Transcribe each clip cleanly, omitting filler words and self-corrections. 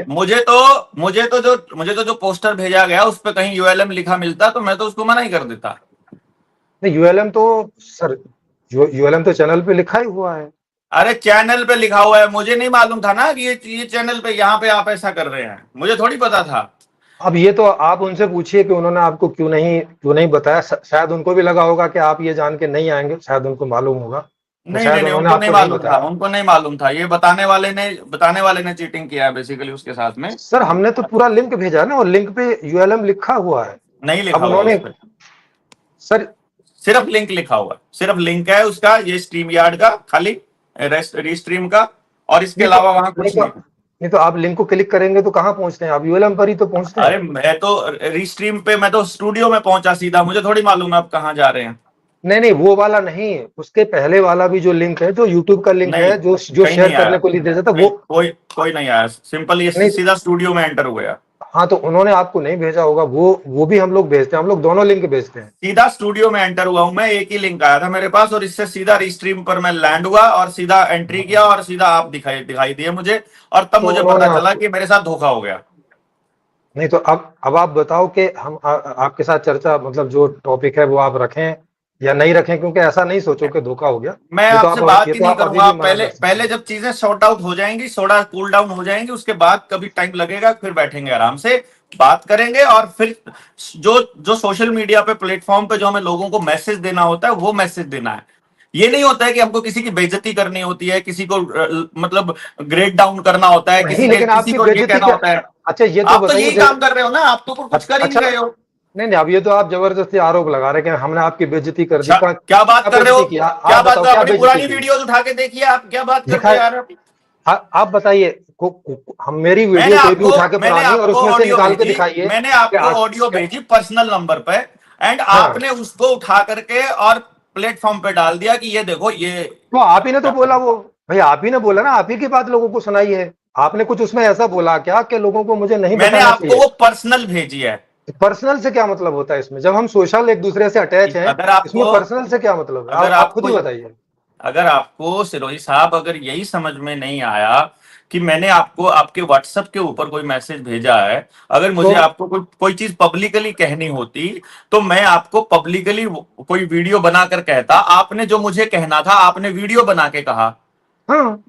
मुझे तो जो पोस्टर भेजा गया उस पर कहीं यूएलएम लिखा मिलता तो मैं तो उसको मना ही कर देता। नहीं, यूएलएम तो सर, यूएलएम तो चैनल पे लिखा ही हुआ है। अरे चैनल पे लिखा हुआ है, मुझे नहीं मालूम था ना कि ये चैनल पे यहाँ पे आप ऐसा कर रहे हैं, मुझे थोड़ी पता था। अब ये तो आप उनसे पूछिए कि उन्होंने आपको क्यों नहीं बताया। शायद उनको भी लगा होगा कि आप ये जान के नहीं आएंगे, शायद उनको मालूम होगा, तो नहीं नहीं शायद नहीं, उन्होंने उनको नहीं आपको नहीं मालूम था, बताया। उनको नहीं मालूम था, ये बताने वाले ने चीटिंग किया है बेसिकली उसके साथ में। सर हमने तो पूरा लिंक भेजा है ना, और लिंक पे यूएलएम लिखा हुआ है। नहीं अब लिखा हुआ उस उन्होंने पर, सर, सिर्फ लिंक लिखा हुआ है, सिर्फ लिंक है उसका, ये स्ट्रीम यार्ड का खाली, रिस्ट्रीम का, और इसके नहीं तो अलावा वहां नहीं कुछ तो नहीं। नहीं तो आप लिंक को क्लिक करेंगे तो कहाँ पहुंचते हैं आप? यूएलएम पर ही तो पहुंचते हैं। अरे मैं तो रिस्ट्रीम पे, मैं तो स्टूडियो में पहुंचा सीधा, मुझे थोड़ी मालूम है आप कहाँ जा रहे हैं। नहीं नहीं, वो वाला नहीं, उसके पहले वाला भी जो लिंक है, जो यूट्यूब का लिंक नहीं, है, जो कहीं शेयर नहीं करने आया, को लिंक देता था नहीं वो। कोई कोई नहीं आया, सिंपल ये नहीं, सीधा स्टूडियो में एंटर हुआ। हाँ तो उन्होंने आपको नहीं भेजा होगा, वो भी हम लोग भेजते हैं, हम लोग दोनों लिंक भेजते हैं। सीधा स्टूडियो में एंटर हुआ हूं मैं, एक ही लिंक आया था मेरे पास और इससे सीधा रिस्ट्रीम पर मैं लैंड हुआ और सीधा एंट्री किया और सीधा आप दिखाई दिखाई दिए मुझे, और तब तो मुझे उन्होंने पता चला आपको कि मेरे साथ धोखा हो गया। नहीं तो अब आप बताओ कि हम आपके साथ चर्चा, मतलब जो टॉपिक है वो आप रखें या नहीं रखें, क्योंकि ऐसा नहीं सोचो कि धोखा हो गया। मैं आपसे ये बात ही तो नहीं आप अभी करूंगा, भी आप मना पहले कर सकते पहले हैं। जब चीजें सॉर्ट आउट हो जाएंगी, थोड़ा कूल डाउन हो जाएंगी, उसके बाद कभी टाइम लगेगा, फिर बैठेंगे आराम से बात करेंगे, और फिर जो जो सोशल मीडिया पे प्लेटफॉर्म पे जो हमें लोगों को मैसेज देना होता है वो मैसेज देना है। ये नहीं होता है कि हमको किसी की बेइज्जती करनी होती है, किसी को मतलब ग्रेड डाउन करना होता है, नहीं, किसी लेकिन किसी आपकी को ये बेइज्जती कहना क्या? होता है। अच्छा ये तो आप तो बताइए, यही काम कर रहे हो ना, आप तो कुछ कर ही नहीं अच्छा, रहे हो। नहीं नहीं, अब ये तो आप जबरदस्ती आरोप लगा रहे हैं कि हमने आपकी बेइज्जती कर दी। अच्छा, क्या बात क्या कर रहे हो? बेइज्जती किया? क्या आप बात बताओ कर, क्या अपनी बेइज्जती पुरानी की? वीडियोस उठा के देखिए, आप क्या बात करते हो दिखाए, यार। आप बताइए हम मेरी मैंने वीडियो कोई भी आपको उठा के मैंने पुरानी और आपको उसमें से ऑडियो निकाल के भेजी, दिखाइए मैंने कि आपको ऑडियो भेजी पर्सनल नंबर पे, एंड हाँ, आपने उसको उठा करके और प्लेटफॉर्म पे डाल दिया कि ये देखो ये तो आप ही ने तो क्या बोला कर। वो। भाई आप ही ने बोला ना, आप ही की बात लोगों को सुनाई है। आपने कुछ उसमें ऐसा बोला क्या कि लोगों को मुझे नहीं मैंने बताना आपको चाहिए? वो पर्सनल भेजी है। पर्सनल से क्या मतलब होता है इसमें? जब हम सोशल एक दूसरे से अटैच हैं, अगर आपको इसमें पर्सनल से क्या मतलब है? अगर आप खुद आपको ही बताइए। अगर आपको सिरोही साहब, अगर यही समझ में नहीं आया कि मैंने आपको आपके व्हाट्सएप के ऊपर कोई मैसेज भेजा है, अगर तो मुझे आपको कोई चीज पब्लिकली कहनी होती तो मैं आपको पब्लिकली कोई वीडियो बनाकर कहता, आपने जो मुझे कहना था आपने वीडियो बना के कहा। हाँ,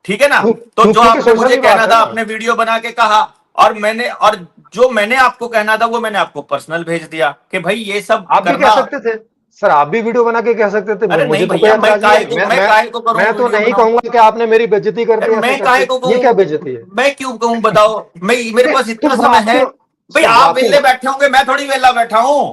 ठीक है ना? तो जो क्योंकि आपने सोशल मुझे ही कहना बात है था ना। आपने वीडियो बना के कहा, और जो मैंने आपको कहना था वो मैंने आपको पर्सनल भेज दिया कि भाई ये सब आप भी कह करना। सकते थे सर, आप भी वीडियो बना के कह सकते थे। अरे नहीं मुझे तो कोई भैया, मैं एतराज नहीं काहे है। को मैं काहे को करूं मैं तो वीडियो नहीं बनाऊं? कहूंगा कि आपने मेरी बेइज्जती कर दी अरे ऐसे मैं काहे करके। को ये कहूं? क्या बेइज्जती है? मैं क्यों कहूं बताओ? मेरे पास तो इतना समय है। भाई सर आप आपकी वेले बैठे होंगे, मैं थोड़ी वेला बैठा हूं।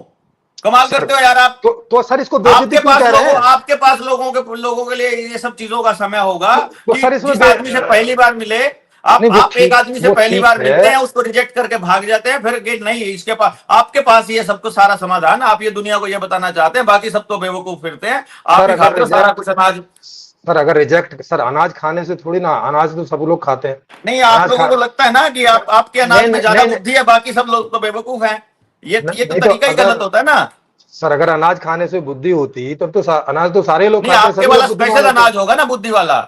कमाल सर करते हो यार आप। तो सर इसको बेइज्जती क्यों कह रहे हैं? आपके पास लोगों के लिए ये सब चीजों का समय होगा तो कि सर इसमें जिस आदमी से पहली बार मिले, नहीं, आप एक आदमी से वो पहली ठीक बार है। मिलते हैं, उसको रिजेक्ट करके भाग जाते हैं, फिर कि नहीं इसके पास, आपके पास ये सबको सारा समाधान, आप ये दुनिया को ये बताना चाहते हैं, बाकी सब तो बेवकूफ फिरते हैं, आप सर ही अगर खाते हो सारा रिजेक्ट कुछ अनाज। सर अगर रिजेक्ट सर, अनाज खाने से थोड़ी ना, अनाज तो सब लोग खाते हैं। नहीं, आप अनाज लोगों खा को लगता है ना कि आपके नहीं अनाज में नहीं ज्यादा नहीं नहीं, बुद्धि है, बाकी सब लोग तो बेवकूफ हैं। ये तो नहीं तो तरीका ही अगर गलत होता है ना। सर, अगर अनाज खाने से बुद्धि होती तब तो अनाज तो सारे लोग नहीं, खाते हैं, आपके सभी वाला लोग स्पेशल बुद्धिमान होते हैं। अनाज होगा ना बुद्धि वाला,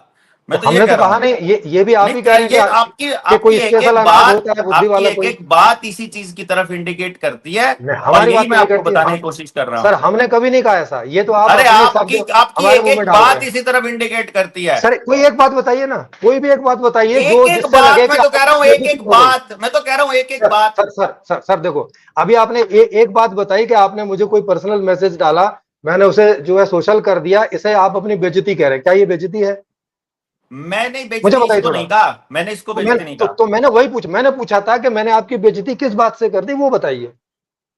तो मैं तो ये हमने कह तो रहा कहा हूं। नहीं, ये भी आप नहीं, ही कह रहे हैं ये कि आपकी कोई आपकी एक स्पेशल एक अनाज बात होता है बुद्धि आपकी वाला एक कोई। एक बात इसी चीज की तरफ इंडिकेट करती है, नहीं, और हमारी यही बात तो मैं नहीं आपको करती है। बताने की कोशिश कर रहा सर हूं। हमने कभी नहीं कहा ऐसा, ये तो आप अरे अपने आपकी शब्द आपकी हमारे एक मुंह में एक डाल रहे बात हैं। इसी तरफ इंडिकेट करती है। सर कोई एक बात बताइए ना, कोई भी एक बात बताइए एक जो एक जिससे बात, लगे कि मैं तो कह रहा हूं आपकी एक बेइज्जती एक हो गई। बात, मैं तो कह रहा हूं एक एक सर बात। सर देखो, अभी आपने एक बात बताई कि आपने मुझे कोई पर्सनल मैसेज डाला, मैंने उसे जो है सोशल कर दिया, इसे आप अपनी बेइज्जती कह रहे हैं। क्या ये बेइज्जती है? मैंने मुझे बेइज्जती बताइए इसको थोड़ा। नहीं कहा, मैंने इसको बेइज्जती नहीं कहा। तो मैंने वही मैंने पूछा था कि मैंने आपकी बेइज्जती किस बात से कर दी, वो बताइए।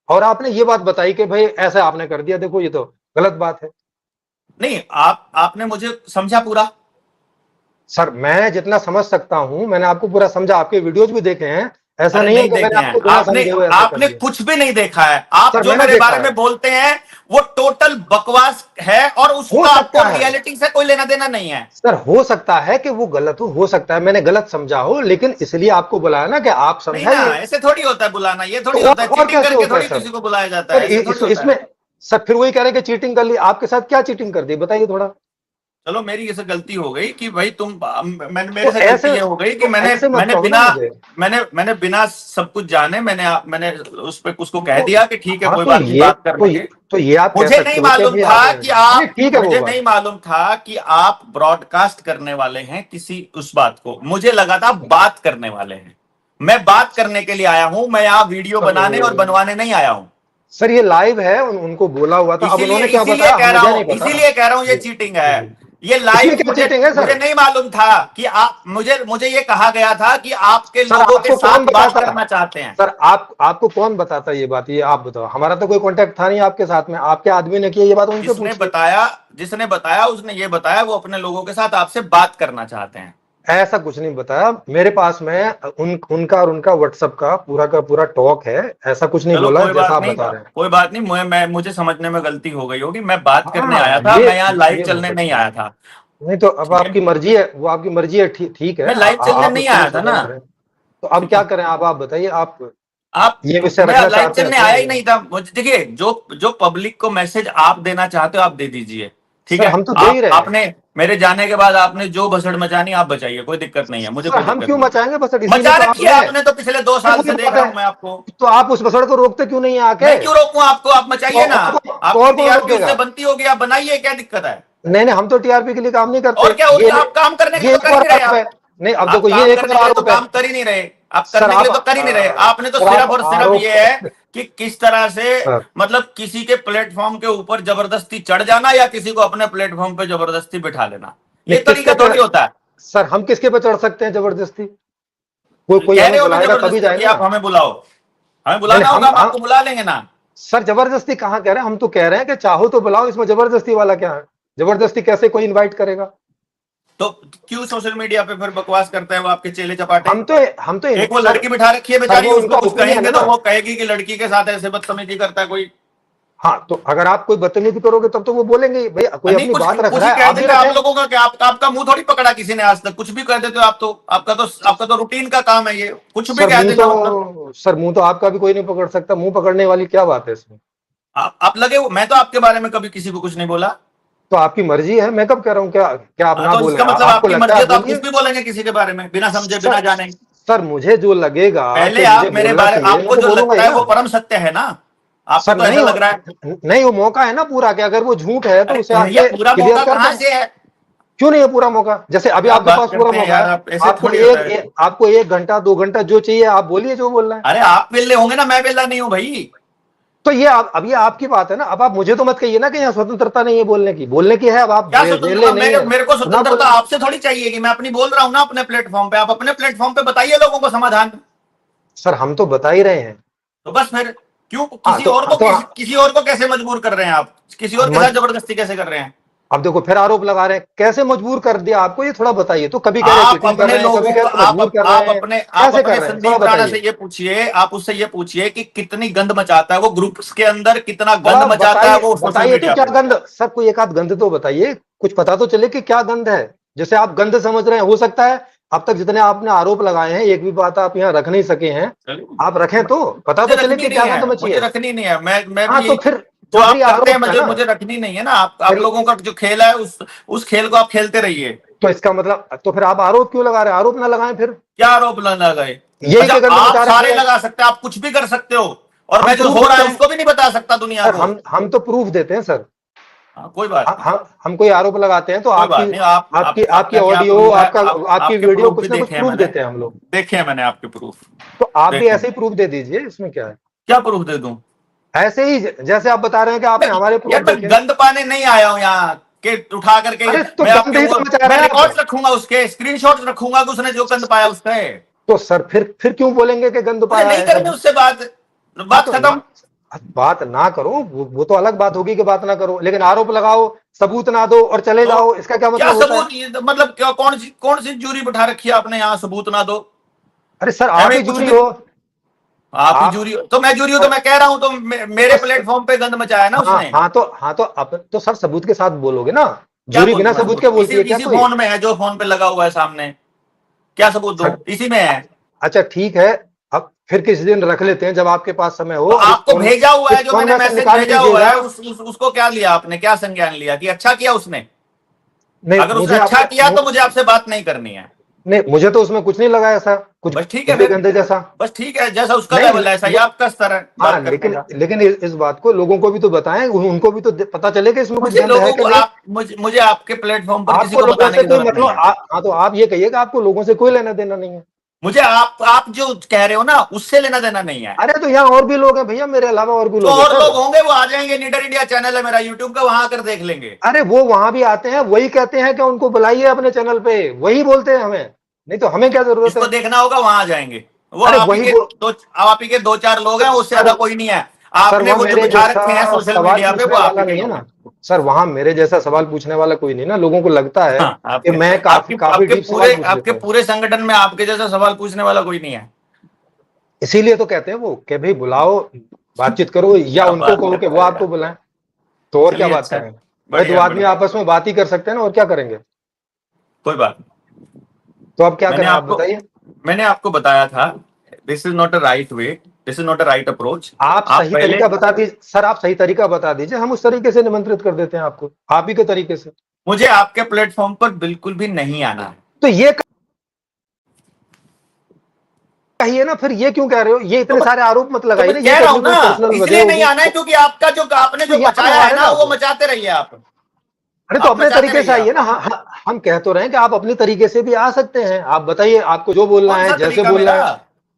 और आपने ये बात बताई कि भाई ऐसा आपने कर दिया, देखो ये तो गलत बात है। नहीं, आपने मुझे समझा पूरा। सर मैं जितना समझ सकता हूं मैंने आपको पूरा समझा, आपके वीडियोज भी देखे हैं। ऐसा अरे नहीं है नहीं कि मैंने देखे हैं आपको बिना आपने, समझे हुए ऐसा कर आपने दिया। कुछ भी नहीं देखा है। आप सर जो मैंने मेरे देखा बारे है। में बोलते हैं वो टोटल बकवास है, और हो उसका आपको सकता है रियलिटी से कोई लेना देना नहीं है। सर, हो सकता है कि वो गलत हो सकता है मैंने गलत समझा हो, लेकिन इसलिए आपको बुलाया ना कि आप नहीं ना, समझाइए। ऐसे थोड़ी होता है बुलाना, ये तो थोड़ी होता है और चीटिंग कैसे करके, होता है थोड़ी सर? किसी को बुलाया जाता सर है, ऐसे थोड़ी होता है। इसमें सर फिर वही कह रहे हैं कि चीटिंग कर ली। आपके साथ क्या चीटिंग कर दी, बताइए थोड़ा। चलो मेरी इसे गलती हो गई कि भाई तुम मैंने मेरे तो से गलती ऐसे ये हो गई कि तो मैंने ऐसे मत मैंने कहो ना बिना मुझे। मैंने बिना सब कुछ जाने मैंने उस पे उसको कह दिया कि ठीक है हाँ कोई तो बात नहीं, ये बात कर तो लेंगे। तो ये आप कह मुझे नहीं सकते हो कि मालूम भाई था आप कि नहीं, आप ठीक है वो मुझे बात। नहीं मालूम था कि आप ब्रॉडकास्ट करने वाले हैं किसी उस बात को, मुझे लगा था बात करने वाले हैं। मैं बात करने के लिए आया हूं, मैं यहाँ वीडियो सर बनाने और बनवाने नहीं आया हूं। सर ये लाइव है, उनको बोला हुआ था, अब इसीलिए उन्होंने क्या इसीलिए बताया कह रहा मुझे हूं, नहीं पता। इसीलिए कह रहा हूं ये जी चीटिंग जी है। जी। ये इसमें लाइव क्या मुझे चीटिंग है मुझे सर? नहीं मालूम था कि आप मुझे मुझे ये कहा गया था कि आपके सर लोगों के आपको कौन साथ बात बताता? करना चाहते हैं। सर आपको कौन बताता ये बात? ये आप बताओ, हमारा तो कोई कांटेक्ट था नहीं आपके साथ में, आपके आदमी ने किया ये बात उनसे जिसने पूछिए। बताया जिसने बताया उसने ये बताया वो अपने लोगों के साथ आपसे बात करना चाहते हैं। ऐसा कुछ नहीं बताया मेरे पास में, उनका और उनका व्हाट्सएप का पूरा टॉक है, ऐसा कुछ नहीं चलो बोला कोई जैसा बात आप नहीं, बता रहे हैं। कोई बात नहीं, मुझे समझने में गलती हो गई होगी। मैं बात करने आया हाँ था, मैं यहाँ लाइव ये हो चलने नहीं सकता आया है। था। नहीं तो अब ठीक है, आपकी मर्जी है, वो आपकी मर्जी है, ठीक ठीक है, मैं लाइव चलने आप नहीं उसको आया था जैसा ना। बना रहे हैं। तो अब ठीक क्या है, करें? आप बताइए, आप आप ये विषय मैं रखना लाइव चाहते हैं चलने तो। आया ही नहीं था। मुझे देखिए, जो जो पब्लिक को मैसेज आप देना चाहते हो आप दे दीजिए। ठीक सर है, हम तो दे ही आप रहे हैं। आपने मेरे जाने के बाद आपने जो भसड़ मचानी आप बचाइए, कोई दिक्कत नहीं है, मुझे सर कोई हम दिक्कत क्यों नहीं मचाएंगे बसड़? है। इसीलिए मचा तो आप रखिए हैं। आपने तो, पिछले 2 साल ये से कोई देख बात रहा है? हूं मैं आपको। तो आप उस बसड़ को रोकते क्यों नहीं है आके? मैं क्यों रोकूं आपको? आप मचाइए ना। तो आपकी और कौन टीआरपी रोकेगा? उससे बनती होगी, आप बनाइए, क्या दिक्कत है? नहीं नहीं, हम तो टीआरपी के लिए काम नहीं करते। और क्या हो ये गया, आप काम करने के लिए ये तो एक कर ही और नहीं रहे आरोप है। आप। नहीं अब आप देखो, काम ये एक करने और के लिए तो आरोप है। काम कर ही नहीं रहे, आप सर करने के लिए तो कर ही नहीं रहे। आपने तो सर आप सिर्फ और सिर्फ आरोप ये है कि किस तरह से, सर मतलब किसी के प्लेटफॉर्म के ऊपर जबरदस्ती चढ़ जाना या किसी को अपने प्लेटफॉर्म पे जबरदस्ती बिठा लेना, ये नहीं किसके तरीका पे? थोड़ी होता है। सर हम किसके पे चढ़ सकते हैं जबरदस्ती? कोई कह हमें रहे हो ना बुलाएगा तभी जबरदस्ती कि जाएंगे आप ना। हमें बुलाओ, हमें नहीं नहीं बुलाना होगा, हम आपको बुला लेंगे ना। सर जबरदस्ती कहाँ कह रहे हैं? हम तो कह रहे हैं कि चाहो तो बुलाओ, इसमें जबरदस्ती वाला क्या है? जबरदस्ती कैसे कोई इनवाइट करेगा? तो क्यों सोशल मीडिया पे फिर बकवास करते हैं वो आपके चेले चपाटे? हम तो एक वो सर लड़की बिठा रखी है सर बेचारी, वो उसको उनका कुछ ओपिनियन कहेंगे है तो ना। वो कहेगी कि लड़की के साथ ऐसे बदतमीजी करता है कोई। हाँ तो अगर आप कोई बदतमीजी करोगे तब तो वो बोलेंगे ही, भाई कोई नहीं, अपनी कुछ बात रख कुछ रहा ही है, कह आप भी देंगे। आप रखें। लोगों का क्या, आपका मुंह थोड़ी पकड़ा किसी ने आज तक, कुछ भी कह देते हो आप तो। आपका तो रूटीन का काम है ये, कुछ भी कह देना मतलब। सर मुंह तो आपका भी कोई नहीं पकड़ सकता, मुंह पकड़ने वाली क्या बात है इसमें? आप लगे हो, मैं तो आपके बारे में कभी किसी को कुछ नहीं बोला। तो आपकी मर्जी है, मैं कब कह रहा हूँ क्या क्या आप हाँ, ना तो बोले? इसका मतलब आपको आपकी लगता मर्जी है है आप तो आप बोलिए। कुछ भी बोलेंगे किसी के बारे में बिना समझे बिना सर जाने। सर मुझे जो लगेगा पहले कि मुझे आप मेरे बोलना बारे, चाहिए मैं आपको तो जो बोलूंगा लगता ही है ना। वो परम सत्य है ना। आपको सर तो ऐसा लग रहा है। नहीं वो मौका है ना पूरा, कि अगर वो झूठ है तो अरे उसे भैया, आके पूरा क्लियर मौका कर कहाँ दें। से है? क्यों नहीं है पूरा मौका? जैसे अभी क्या आपके बात पास पूरा करते हैं मौका यार है। आप, ऐसे आपको थोड़ी होता है। आपको 1 घंटा 2 घंटा जो चाहिए आप बोलिए, जो बोलना है। अरे आप वेले होंगे ना, मैं वेला नहीं हूं भाई। तो अब ये आपकी बात है ना। अब आप मुझे तो मत कहिए ना कि यहाँ स्वतंत्रता नहीं है बोलने की। बोलने की है, अब आप क्या वेले स्वतंत्रता? नहीं मेरे है मेरे को तो ना स्वतंत्रता बोले। आपसे थोड़ी चाहिए कि मैं अपनी बोल रहा हूं ना अपने प्लेटफॉर्म पे। आप अपने प्लेटफॉर्म पे बताइए लोगों को समाधान। सर हम तो बता ही रहे हैं। तो बस फिर क्यों हाँ किसी और को कैसे मजबूर कर रहे हैं आप? किसी और के साथ मज, जबरदस्ती कैसे कर रहे हैं? अब देखो फिर आरोप लगा रहे हैं, कैसे मजबूर कर दिया आपको ये थोड़ा बताइए तो। कभी कह रहे आप चीटिंग कर अपने रहे हैं, कभी लोगों कह को, रहे मजबूर कर रहे हैं, आप कैसे कर अपने रहे हैं थोड़ा संदीप राणा से बताइए। ये पूछिए, आप उससे ये पूछिए कि कितनी गंद मचाता है वो ग्रुप्स के अंदर, कितना अब गंद आप मचाता है बताइए, वो सोशल बताइए तो मीडिया क्या पे। गंध? सर कोई एक आध गंध तो बताइए, कुछ पता तो चले कि क्या गंध है। जैसे आप गंध समझ रहे हैं, हो सकता है अब तक जितने आपने आरोप लगाए हैं एक भी बात आप यहाँ रख नहीं सके हैं। चलिए, आप रखें तो पता मुझे तो चले रखनी कि नहीं क्या है, गंध मची मुझे है। रखनी नहीं है। मैं हाँ भी यही, तो जो फिर आप ये करते हैं आरोप है मुझे ना। मुझे रखनी नहीं है ना। आप फिर लोगों का जो खेल है उस खेल को आप खेलते रहिए। तो इसका मतलब तो फिर आप आरोप क्यों लगा रहे हैं? आरोप ना लगाएं फिर। क्या आरोप लगा गए? यही अच्छा, के गंध आप मचा रखे सारे हैं। लगा सकते हैं, आप कुछ भी कर सकते हो, और हम मैं जो प्रूफ हो रहा देते है हैं। उसको भी नहीं बता सकता दुनिया सर को। हम तो प्रूफ देते हैं सर। हाँ, कोई बात नहीं, हम कोई आरोप लगाते हैं तो कोई बात नहीं। आपकी आपकी आपका क्या ऑडियो, प्रूफ है? आपकी आपके वीडियो प्रूफ भी कुछ ना कुछ देखे हैं प्रूफ मैंने, देते हैं हम लोग। देखे हैं मैंने आपके प्रूफ। तो आप भी देखे हैं। ऐसे ही प्रूफ दे दीजिए, इसमें क्या है? क्या प्रूफ दे दूं? ऐसे ही जैसे आप बता रहे हैं कि आपने हमारे यार प्रूफ मैं देखे। गंद पाने नहीं आया हूं यहाँ के उठा करके। अरे तो मैं गंद आपके ही वो तो मचा मैं रहे हैं रिकॉर्ड्स आप। रखूंगा, उसके स्क्रीनशॉट्स रखूंगा कि उसने जो गंद पाया उसका है। तो सर फिर क्यों बोलेंगे कि गंद मुझे पाया नहीं है करनी जब? उससे बात, हाँ बात तो खत्म। बात ना करो, वो तो अलग बात होगी कि बात ना करो, लेकिन आरोप लगाओ, सबूत ना दो और चले तो जाओ, इसका क्या क्या मतलब होता है? सबूत, मतलब क्या, कौन सी जूरी बिठा रखी है आपने यहाँ, सबूत ना दो? अरे सर आप एवं ही कुछ जूरी भी। हो। आप ही आप जूरी हो तो मैं जूरी हूं, तो मैं कह रहा हूं तो मेरे तो, प्लेटफॉर्म पे गंद मचाया ना उसने। हाँ तो आप तो सर सबूत के साथ बोलोगे ना। क्या जूरी बिना बोलूं मैं सबूत सबूत? के इसी बोलती है क्या इसी कोई? फोन में है जो फोन पे लगा हुआ है सामने। क्या सबूत दूं? सर इसी में है। अच्छा ठीक है, अब फिर किसी दिन रख लेते हैं जब आपके पास समय हो, तो अब आपको भेजा हुआ है, इस जो मैंने कॉन्वेंस मैसेज निकाल भेजा हुआ लीजिएगा। है, उसको क्या लिया आपने? क्या संज्ञान लिया कि अच्छा किया उसने? नहीं अगर उसने मुझे अच्छा किया आपने तो मुझे आपसे बात नहीं करनी है। नहीं, मुझे तो उसमें कुछ नहीं लगा ऐसा, कुछ बस ठीक है कुछ भी फिर, गंदे जैसा। बस ठीक है, जैसा उसका नहीं लेवल है ऐसा ही आपका स्तर है हाँ, बात करने लेकिन का। लेकिन इस बात को लोगों को भी तो बताएं, उनको भी तो पता चले कि इसमें कुछ मुझे गंद है लोगों कि को नहीं। मुझे आपके प्लेटफॉर्म पर किसी आपको को लोगों बताने से की कोई जरूरत मतलब नहीं है। हाँ, तो आप ये कहिए कि आपको लोगों से कोई लेना देना नहीं है। मुझे आप जो कह रहे हो ना उससे लेना देना नहीं है। अरे तो यहाँ और भी लोग हैं भैया, मेरे अलावा और भी जो लोग हैं और सर। लोग होंगे वो आ जाएंगे, नीडर इंडिया चैनल है मेरा यूट्यूब का, वहां आकर देख लेंगे। अरे वो वहां भी आते हैं, वही कहते हैं कि उनको बुलाइए अपने चैनल पे, वही बोलते हैं हमें, नहीं तो हमें क्या जरूरत जिसको है। देखना होगा वहां आ जाएंगे। वो अरे वही वो आप ही के दो चार लोग हैं, उससे सर ज्यादा कोई नहीं है। सर आपने वह वो जो मेरे बिठा जैसा रखे हैं सोशल सवाल मीडिया पे वो पूछने आप वाला ही के नहीं है लोग ना। हैं। सर वहां मेरे जैसा सवाल पूछने वाला कोई नहीं ना, लोगों को लगता है हाँ, कि मैं काफी काफी डीप सवाल पूछ आपके लेता हूँ। पूरे संगठन में आपके जैसा सवाल पूछने वाला कोई नहीं है। इसीलिए तो कहते हैं वो कि भाई बुलाओ, बातचीत करो, या क्या उनको बात कहो कि करते वो हैं आपको यार। बुलाएं। तो और क्या चलिए बात अच्छा है, करें। भाई दो बढ़िया आदमी बढ़िया, आपस में बात ही कर सकते हैं ना, और क्या करेंगे। कोई बात नहीं। तो अब क्या मैंने करें आप आपको बताइए। मैंने आपको बताया था, this is not a right way, this is not a right approach. आप आप सही पहले, तरीका बता दीजिए सर, आप सही तरीका बता दीजिए, हम उस तरीके से निमंत्रित कर देते हैं आपको, आप ही के तरीके से। मुझे आपके प्लेटफॉर्म पर बिल्कुल भी नहीं आना है। तो ये कहिए ना, फिर ये क्यों कह रहे हो, ये तो इतने मैं सारे आरोप मत तो लगाइए मैं ना, ये कह तो रहा हूं अपनी ना, कोई पर्सनल वजह इसलिए नहीं होगी। आना है क्योंकि आपने तो जो यहाँ मचाया है मारे ना ना वो आप। मचाते रहिए आप। अरे तो आप अपने मचाते तरीके से रहिए आइए आप। ना, हम कह तो रहे हैं कि आप अपने तरीके से भी आ सकते हैं, आप बताइए आपको जो बोलना कौन है, सा जैसे तरीका बोलना मेरा?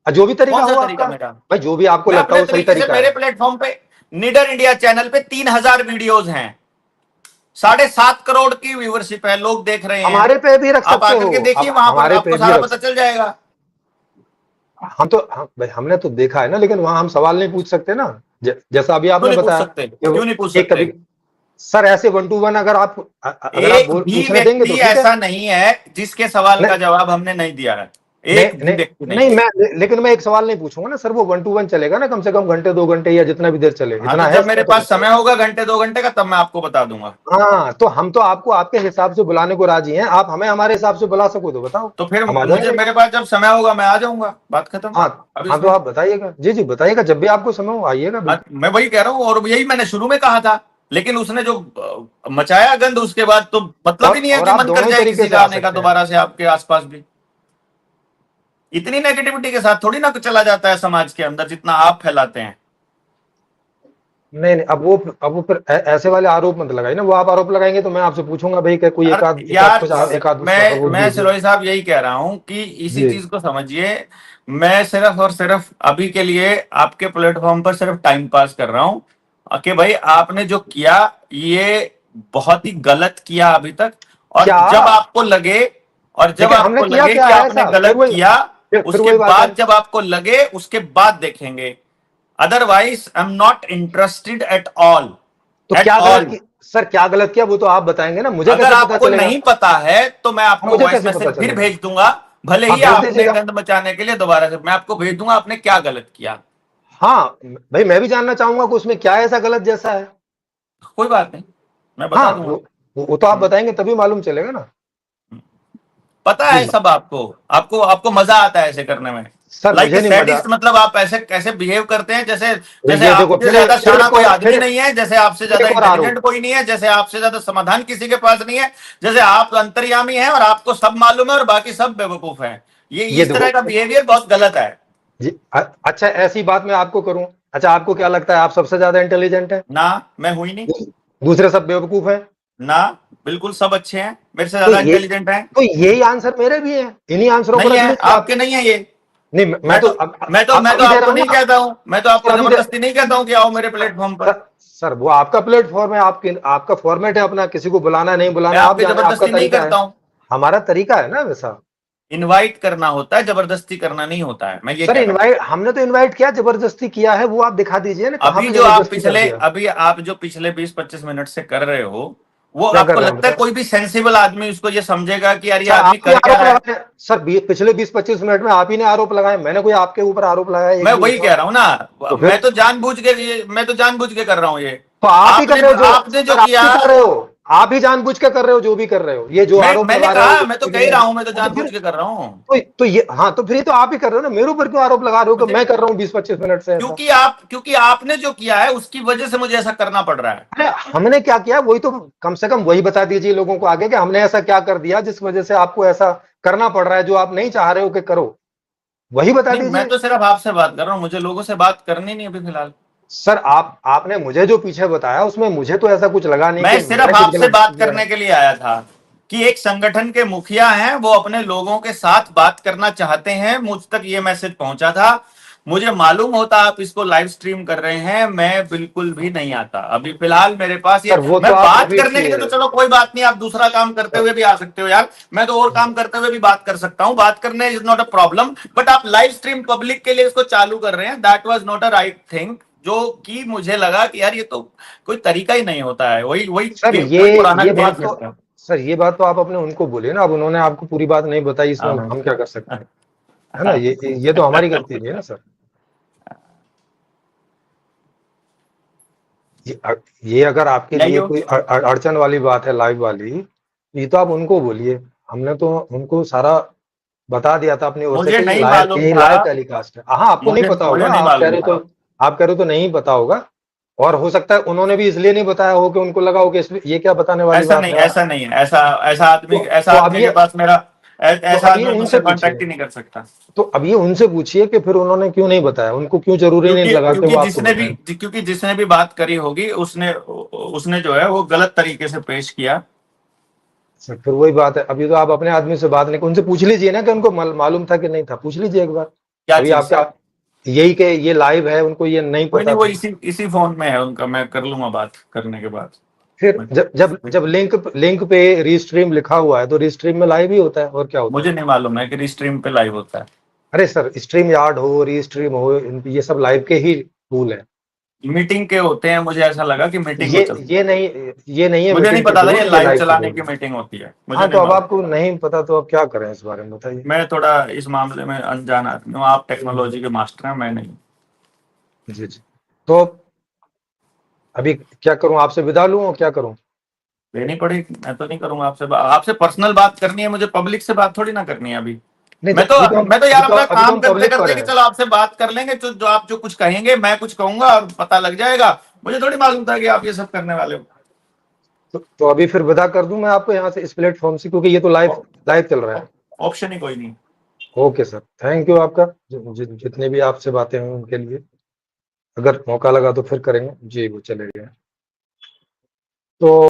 है, जो भी तरीका कौन सा हो तरीका आपका। मेरा? भाई जो भी आपको मैं लगता अपने हो सही तरीके से, तरीका मेरे है। प्लेटफॉर्म पे नीडर इंडिया चैनल पे 3,000 वीडियोज हैं, 7.5 करोड़ की व्यूअरशिप है, लोग देख रहे हैं। हमारे पे भी रख आप सकते आकर हो, के देखिए अब वहां पर, हमारे आपको पे भी सारा रख पता सकते। चल जाएगा। भाई हमने तो देखा है ना, लेकिन वहां हम सवाल नहीं पूछ सकते ना। जैसा अभी क्यों आपने नहीं पूछ बताया सकते, कि क्यों नहीं पूछ एक सकते? कभी सर ऐसे 1 to 1 अगर आप एक भी पूछने देंगे तो व्यक्ति ठीक है। ऐसा नहीं है जिसके सवाल का नहीं जवाब हमने नहीं दिया है। नहीं एक भी नहीं व्यक्ति नहीं नहीं, है। लेकिन मैं एक सवाल नहीं पूछूंगा ना सर, वो 1 to 1 चलेगा ना, कम से कम घंटे 2 घंटे या जितना भी देर चले, हाँ, तो इतना है जब मेरे समय तो पास बताओ। समय होगा घंटे 2 घंटे का तब मैं आपको बता दूंगा। हाँ तो हम तो आपको आपके हिसाब से बुलाने को राजी हैं, आप हमें हमारे हिसाब से बुला सको तो बताओ, तो फिर हम आ मुझे, जाएंगे। मेरे पास जब समय होगा मैं आ जाऊंगा, बात खत्म। हाँ अब हाँ, तो इसमें आप बताइएगा, जी जी बताइएगा, जब भी आपको समय हो आइएगा बिल्कुल। मैं वही कह रहा हूँ, और यही मैंने शुरू में कहा था। लेकिन उसने जो मचाया गंद, उसके बाद तो मतलब ही नहीं है और कि आप मन कर दोनों ही जाए तरीके किसी से का आ आने का सकते हैं। दोबारा से आपके आसपास भी। इतनी नेगेटिविटी के साथ थोड़ी ना चला जाता है समाज के अंदर जितना आप फैलाते हैं। नहीं नहीं, अब वो फिर ऐसे वाले आरोप मत लगाइए ना, वो आप आरोप लगाएंगे तो मैं आपसे पूछूंगा भाई कि कोई यार एक आध यार, कुछ एक आध उसका मैं सबूत मैं दीजिए। सिरोही साहब यही कह रहा हूं कि इसी जी। चीज को समझिए। मैं सिर्फ और सिर्फ अभी के लिए आपके प्लेटफॉर्म पर सिर्फ टाइम पास कर रहा हूं कि भाई आपने जो किया ये बहुत ही गलत किया अभी तक। और क्या, जब लेकिन हमने आपको किया लगे क्या कि है आपने ऐसा, फिर गलत वही किया, फिर उसके वही बात बाद है। जब आपको लगे उसके बाद देखेंगे। Otherwise I am not interested at all, तो एट क्या गलत ऑल। की सर, क्या गलत किया वो तो आप बताएंगे ना, मुझे अगर कैसे पता आपको चलेगा। नहीं पता है तो मैं हाँ, आपको मुझे वॉइस कैसे पता मैसेज फिर चलेगा। भेज दूंगा। भले आप ही भेज आपने दीजिएगा। गंद मचाने के लिए दोबारा से मैं आपको भेज दूंगा आपने क्या गलत किया। हाँ भाई, मैं भी जानना चाहूंगा कि उसमें क्या ऐसा गलत जैसा है। कोई बात नहीं, मैं बता हाँ दूंगा। वो तो आप बताएंगे तभी मालूम चलेगा ना। पता जी है सब आपको, आपको आपको मजा आता है ऐसे करने में। सर, लाइक ए मुझे नहीं मजा। सैडिस्ट, मतलब आप ऐसे कैसे बिहेव करते हैं, जैसे जैसे ये देखो आपसे ज्यादा फिर शाना एक कोई और आदमी नहीं है, जैसे आपसे फिर ज्यादा एक और इंटेलिजेंट आरोप। कोई नहीं है, जैसे आपसे ज्यादा समाधान किसी के पास नहीं है, जैसे आप अंतर्यामी हैं और आपको सब मालूम है और बाकी सब बेवकूफ हैं। ये ये इस तरह देखो का बिहेवियर बहुत गलत है। जी, अच्छा ऐसी बात मैं आपको करूं। अच्छा, आपको क्या लगता है आप सबसे ज्यादा इंटेलिजेंट है, ना, मैं हुई नहीं। दूसरे सब बेवकूफ है। ना, बिल्कुल सब अच्छे हैं, मेरे से तो ज्यादा ये इंटेलिजेंट हैं। तो यही आंसर मेरे भी है, इन्हीं आंसरों को नहीं रख है, लीजिए आप। आपके नहीं है ये। नहीं मैं मैं तो तो मैं तो अभी दे रहा आपको हूं नहीं ना कहता हूं, मैं तो आपको सर, अभी दे जबरदस्ती नहीं कहता हूं कि आओ मेरे प्लेटफॉर्म पर। सर वो आपका प्लेटफॉर्म है, आपका फॉर्मेट है अपना, किसी को बुलाना नहीं मैं बुलाना आप आपकी जाने, आपका जबरदस्ती नहीं तरीका है। करता हूं। हमारा तरीका है ना वैसा। इनवाइट करना होता है, जबरदस्ती करना नहीं होता है, मैं ये सर कह रहा हूं। इनवाइट हमने तो इनवाइट किया, जबरदस्ती किया है वो आप दिखा दीजिए ना, कहाँ पे जबरदस्ती कर दिया। अभी आप जो पिछले 20-25 मिनट से कर रहे हो, वो क्या कर आपको रहे हैं लगता है बताओ। कोई भी सेंसिबल आदमी उसको ये समझेगा कि यार ये सर आदमी आप ही कर क्या आरोप रहा है? लगाए सर, पिछले 20-25 मिनट में आप ही ने आरोप लगाए, मैंने कोई आपके ऊपर आरोप लगाया एक मैं भी वही बताओ। कह रहा हूं ना, तो फिर मैं तो जानबूझ के कर रहा हूं ये। तो आप ही कर आपने रहे हो जो, आपने जो सर आप किया, ही कर रहे हो, आप ही जानबूझ के कर रहे हो जो भी कर रहे हो, ये जो आरोप मैंने लगा रहे कहा, हो। मैं तो कह ही रहा हूं, मैं तो तो फिर जानबूझ के कर रहा हूं। तो ये हाँ, तो फिर ये तो आप ही कर रहे हो ना, मेरे ऊपर क्यों आरोप लगा रहे हो कि मुझे मैं कर रहा हूँ 20-25 मिनट से ऐसा। क्योंकि आपने जो किया है उसकी वजह से मुझे ऐसा करना पड़ रहा है। अरे हमने क्या किया, वही तो कम से कम वही बता दीजिए लोगों को आगे कि हमने ऐसा क्या कर दिया जिस वजह से आपको ऐसा करना पड़ रहा है जो आप नहीं चाह रहे हो कि करो, वही बता नहीं, मैं दीजिए। तो सिर्फ आपसे बात कर रहा हूँ, मुझे लोगों से बात करनी नहीं अभी फिलहाल। सर आपने मुझे जो पीछे बताया उसमें मुझे तो ऐसा कुछ लगा नहीं कि मैं मैंने सिर्फ कुछ आपसे गलत बात किया है। करने के लिए आया था कि एक संगठन के मुखिया हैं, वो अपने लोगों के साथ बात करना चाहते हैं, मुझ तक ये मैसेज पहुंचा था। मुझे मालूम होता आप इसको लाइव स्ट्रीम कर रहे हैं, मैं बिल्कुल भी नहीं आता अभी फिलहाल मेरे पास ये। सर वो तो मैं आप बात अभी करने के लिए तो चलो कोई बात नहीं, आप दूसरा काम करते हुए भी आ सकते हो यार, मैं तो और काम करते हुए भी बात कर सकता हूँ, बात करने is not a problem, but आप लाइव स्ट्रीम पब्लिक के लिए इसको चालू कर रहे हैं, that was not a right thing. जो कि मुझे लगा कि यार ये तो कोई तरीका ही नहीं होता है, वही वही सर वही पुराना ये खेल बात खेलता तो है। सर ये बात तो आप अपने उनको बोलिए ना, अब उन्होंने आपको पूरी बात नहीं बताई, इसमें हाँ हम क्या कर सकते हैं, है ना, हाँ। ये तो हमारी गलती नहीं है ना सर। ये ये अगर आपके यही लिए हो। कोई अड़चन वाली बात है लाइव वाली, ये तो आप उनको बोलिए। हमने तो उनको सारा बता दिया था अपनी ओर से मुझे कि नहीं मालूम ये था, लाइव टेलीकास्ट है। हाँ, आपको नहीं मुझे पता मुझे होगा, नहीं आप कह मालूम रहे था। हो तो आप कह रहे हो तो नहीं पता होगा, और हो सकता है उन्होंने भी इसलिए नहीं बताया हो कि उनको लगा हो कि ये क्या बताने वाली ऐसा बात नहीं, है। ऐसा नहीं है, ऐसा ऐसा तो अब आदमी के ये पास मेरा तो ऐसा अब ये आदमी उनसे मुझसे पूछिए, कांटेक्ट ही नहीं कर सकता। तो अब ये उनसे पूछिए कि फिर उन्होंने क्यों नहीं बताया, उनको क्यों जरूरी नहीं लगा कि वो आपको बताएं। क्योंकि जिसने भी बात करी होगी उसने उसने जो है वो गलत तरीके से पेश किया। सर फिर वही बात है, अभी तो आप अपने आदमी से बात नहीं, उनसे पूछ लीजिए ना कि उनको मालूम था कि नहीं था, पूछ लीजिए एक बार। क्या अभी चीज? आपका यही के ये लाइव है, उनको ये नहीं कोई नहीं, पता वो था। इसी फोन में है उनका, मैं कर लूंगा बात करने के बाद। फिर जब लिंक पे रीस्ट्रीम लिखा हुआ है तो रीस्ट्रीम में लाइव ही होता है, और क्या होता है। मुझे नहीं मालूम है कि स्ट्रीम पे लाइव होता है। अरे सर, स्ट्रीम यार्ड हो, रीस्ट्रीम हो, ये सब लाइव के ही रूल है। मीटिंग के होते हैं, मुझे ऐसा लगा कि मीटिंग हो ये चल। ये नहीं ये नहीं है मुझे नहीं मीटिंग के पता था रूल, ये ये लाइव लाइव के चलाने रूल की है। मीटिंग होती है, मुझे हाँ, तो नहीं अब मालूम। आपको नहीं पता तो अब क्या करें, इस बारे में बताइए। मैं थोड़ा इस मामले में अनजान आदमी हूँ, आप टेक्नोलॉजी के मास्टर हैं, मैं नहीं। जी जी। तो अभी क्या करूं, आपसे विदा लूं और क्या करूं। लेनी पड़ेगी, मैं तो नहीं करूंगा आपसे आपसे पर्सनल बात करनी है मुझे, पब्लिक से बात थोड़ी ना करनी है अभी। नहीं तो मैं तो मैं तो यार अपना अभी तो काम हम करते पब्लिक पर करते कि हैं। चलो आपसे बात कर लेंगे, जो आप जो कुछ कहेंगे मैं कुछ कहूंगा और पता लग जाएगा। मुझे थोड़ी मालूम था कि आप ये सब करने वाले तो अभी फिर विदा कर दूं मैं आपको यहाँ से, इस प्लेटफॉर्म से, क्योंकि ये तो लाइव हो। लाइव चल रहा है। ऑप्शन ही कोई नहीं। ओके सर, थैंक यू आपका, जितने भी आपसे बातें हुई उनके लिए। अगर मौका लगा तो फिर करेंगे जी, वो चले गए। तो